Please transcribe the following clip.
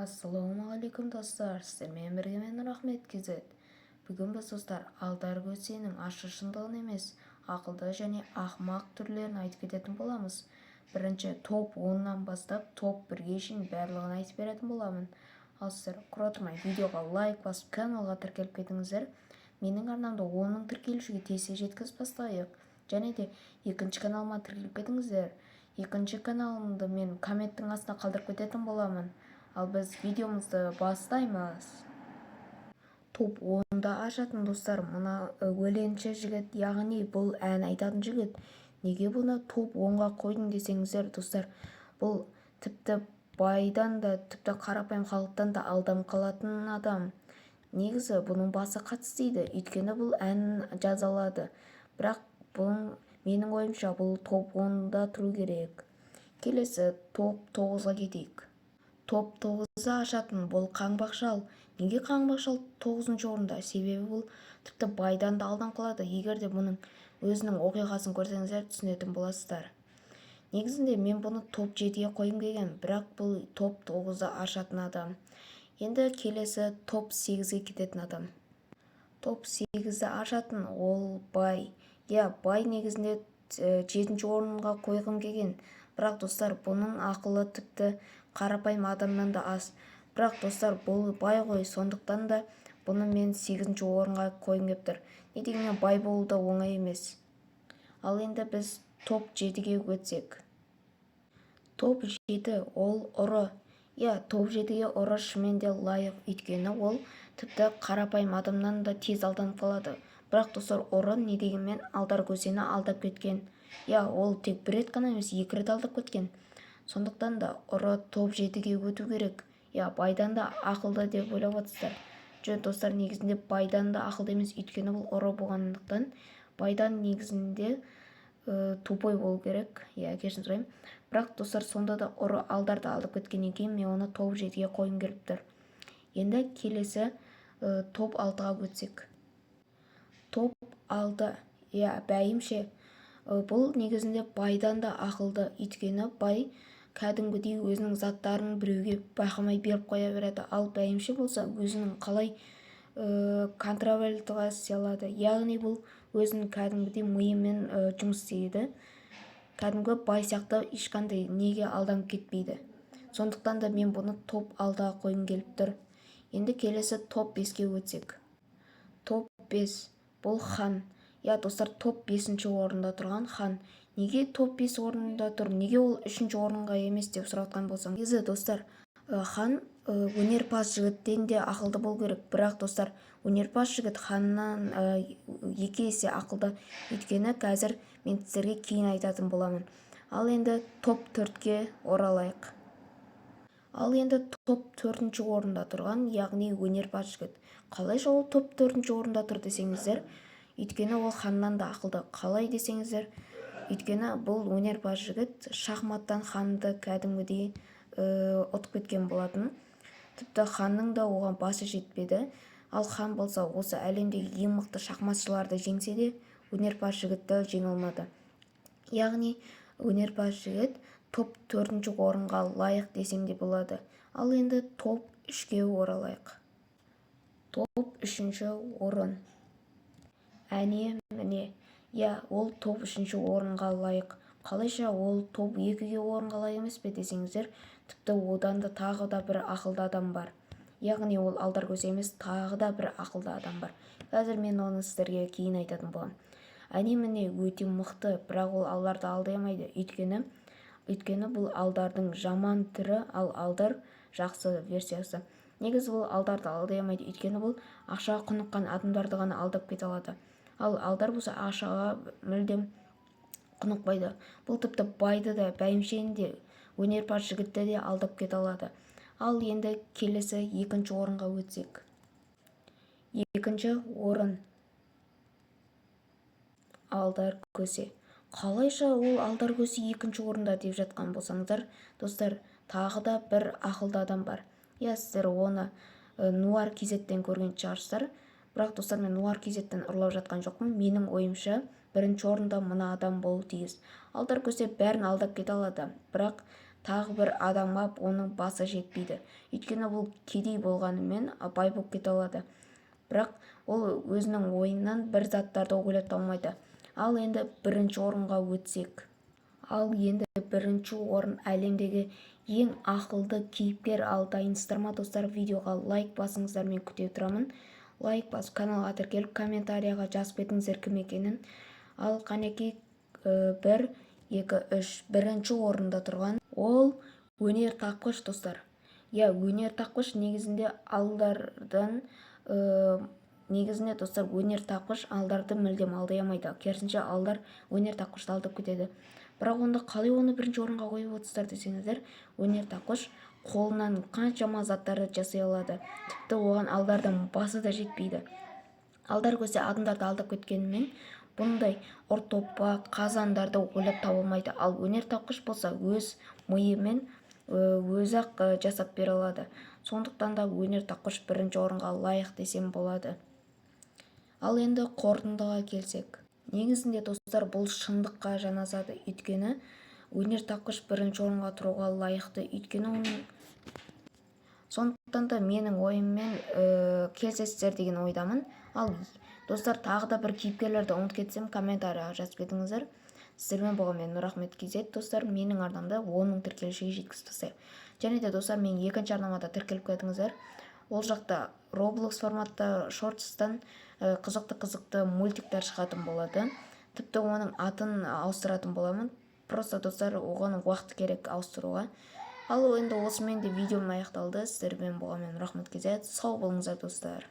Ассалаумағалейкум достар, сіздермен бірге мен Рахмет Кизет. Бүгін біз достар алдар көсенің ащы шындығын емес, ақылды және ақымақ түрлерін айтып кететін боламыз. Бірінші топ 10-нан бастап топ 1-ге шейін барлығын айтып беретін боламын. Ал сіздер құра тұрмай видеоға лайк басып каналға тіркеліп кетіңіздер. Менің арнамда 10 тіркелушіге тез жеткізіп бастайық. Және де екінші каналыма тіркеліп кетіңіздер. Екінші каналымды мен комменттің астына қалдырып кететін боламын. Ал біз видеомызды бастаймыз. Топ 10-да ашатын достар, мына өлеңші жігіт, яғни бұл ән айтатын жігіт. Неге бұны топ 10-ға қойдың десеңіздер, достар, бұл тіпті байдан да, тіпті қарапайым халықтан да алдам қалатын адам. Негізі бұның басы қатыстыйды, өйткені бұл ән жазалады. Бірақ бұл менің ойымша бұл топ 10-да тұру керек. Келесі топ 9-ға кетейік. Топ 9-ды ашатын бұл қаңбақшал. Неге қаңбақшал 9-шы орында? Себебі бұл тіпті байдан да алдан қалады. Егер де бұның өзінің оқиғасын көрсеңіздер түсінетін боласыздар. Негізінде мен бұны топ 7-ге қойым деген, бірақ бұл топ 9-ды ашатын адам. Енді келесі топ 8-ге кететін адам. Топ 8-ді ашатын ол бай. Бай негізінде 7-ші орынға қойғым келген. Бірақ достар, бұның ақылы тіпті қарапайым адамнан да аз. Бірақ достар, бұл бай ғой, сондықтан да бұны мен 8-ші орынға қойым кеп тұр. Не дегенмен бай болу да оңай емес. Ал енді біз топ 7-ге өтсек. Топ 7 ол ұры. Топ 7-ге ұры шынымен де лайық, өйткені ол тіпті қарапайым адамнан да тез алданып қалады. Бірақ достар, ұры не дегенмен алдар көсені алдап кеткен. Ол тек бір рет қана емес, 2 рет алдап кеткен. Сондықтан да ұры топ 7-ге өту керек. Байдан да ақылды деп ойлап отырсыздар. Жоқ достар, негізінде байдан да ақылды емес, өйткені бұл ұры болғандықтан байдан негізінде тупой болу керек. Кешірім сұраймын. Бірақ достар, сонда да ұры алдарды алдап кеткеннен кейін мен оны топ 7-ге қойым келіп тұр. Енді келесі топ 6-ға өтсек. Топ 6, бәйімше. Бұл негізінде байдан да ақылды, өйткені бай кәдімгідей өзінің заттарын біреуге байқамай беріп қоя береді. Ал бәйімше болса өзінің қалай контролға істей алады. Яғни бұл өзінің кәдімгідей миымен жұмыс істейді. Кәдімгі бай сияқты ешқандай неге алданып кетпейді. Сондықтан да мен бұны топ 6-ға қойым келіп тұр. Енді келесі топ 5-ге өтсек. Топ 5 бұл хан. Достар, топ 5-ші орында тұрған хан. Неге топ 5 орында тұр? Неге ол 3-ші орынға емес деп сұратқан болсаң. Негізі достар, хан өнерпаз жігіттен де ақылды болу керек. Бірақ достар, өнерпаз жігіт ханнан 2 есе ақылды. Өйткені қазір мен сіздерге кейін айтатын боламын. Ал енді топ 4-ге оралайық. Ал енді топ 4-ші орында тұрған, яғни өнерпаз жігіт. Қалайша ол топ 4-ші орында тұр десеңіздер, өйткені ол ханнан да ақылды. Қалай десеңіздер, өйткені бұл өнерпаз жігіт шахматтан ханды кәдімгідей ұтып кеткен болатын. Тіпті ханның да оған басы жетпеді. Ал хан болса осы әлемдегі ең мықты шахматшыларды жеңсе де өнерпаз жігітті жеңе алмады. Яғни өнерпаз жігіт топ 4-ші орынға лайық десем де болады. Ал енді топ 3-ге оралайық. Топ 3-ші орын. Міне, ол топ 3-ші орынға лайық. Қалайша ол топ 2-ге орынға лайық емес пе десеңіздер, тіпті одан да тағы да бір ақылды адам бар. Яғни ол алдар көсе емес, тағы да бір ақылды адам бар. Қазір мен оны сіздерге кейін айтатын боламын. Міне өте мықты, бірақ ол алдарды алдай алмайды. Өйткені бұл алдардың жаман түрі, ал алдар жақсы версиясы. Негізі бұл алдарды алдай алмайды, өйткені бұл ақшаға құныққан адамдарды ғана алдап кете алады. Ал алдар болса ақшаға мүлдем құнықпайды. Бұл тіпті байды да, бәйімшені де, өнерпаз жігітті де алдап кете алады. Ал енді келесі 2-ші орынға өтсек. 2-ші орын. Алдар көсе. Қалайша ол алдар көсе 2-ші орында деп жатқан болсаңыздар, достар, тағы да бір ақылды адам бар. Сіздер оны Нуар Кизеттен көрген шығарсыздар. Бірақ достар, мен Нуар Кизеттен ұрлап жатқан жоқпын. Менің ойымша 1-ші орында мына адам болу тиіс. Алдар көсе бәрін алдап кете алады. Бірақ тағы бір адамға оның басы жетпейді. Өйткені бұл кедей болғанымен бай болып кете алады. Бірақ ол өзінің ойынан бір заттарды ойлап табылмайды. Ал енді бірінші орынға өтсек. Ал енді бірінші орын әлемдегі ең ақылды кейіпкер. Ал дайынсыздар ма достар? Видеоға лайк басыңыздар, мен күте тұрамын. Лайк басып, каналға тіркеліп, комментарияға жазып кетіңіздер кім екенін. Ал қанекей 1, 2, 3 бірінші орында тұрған ол өнер тапқыш достар. Өнер тапқыш негізінде негізінде достар, өнер тапқыш алдарды мүлдем алдай алмайды. Керісінше алдар өнер тапқышты алдап кетеді. Бірақ онда қалай оны бірінші орынға қойып отырсыздар десеңіздер, өнер тапқыш қолынан қаншама заттарды жасай алады. Тіпті оған алдардың басы да жетпейді. Алдар көсе адамдарды алдап кеткенімен, бұндай ортопа қазандарды ойлап табылмайды. Ал өнер тапқыш болса өз миымен өзі-ақ жасап бере алады. Сондықтан да өнер тапқыш бірінші орынға лайық десем болады. Ал енді қорытындыға келсек. Негізінде достар, бұл шындыққа жанасады. Өйткені өнер тапқыш бірінші орынға тұруға лайықты. Өйткені оның сондықтан да менің ойыммен келісесіздер деген ойдамын. Ал достар, тағы да бір кейіпкерлерді ұмытып кетсем, комментарияға жазып кетіңіздер. Сіздермен болған мен Нұрахмет KZ. Достар, менің арнамда 10.000 тіркелушіге жеткізіп тастайық. Және де достар, менің екінші арнамада тіркеліп кетіңіздер. Ол жақта Roblox форматта шортстан қызықты мультиктер шығатын болады. Тіпті оның атын ауыстыратын боламын. Просто достар, оған уақыт керек ауыстыруға. Ал енді осымен де видеом аяқталды. Сіздермен болған мен Нұрахмет KZ. Сау болыңыздар достар.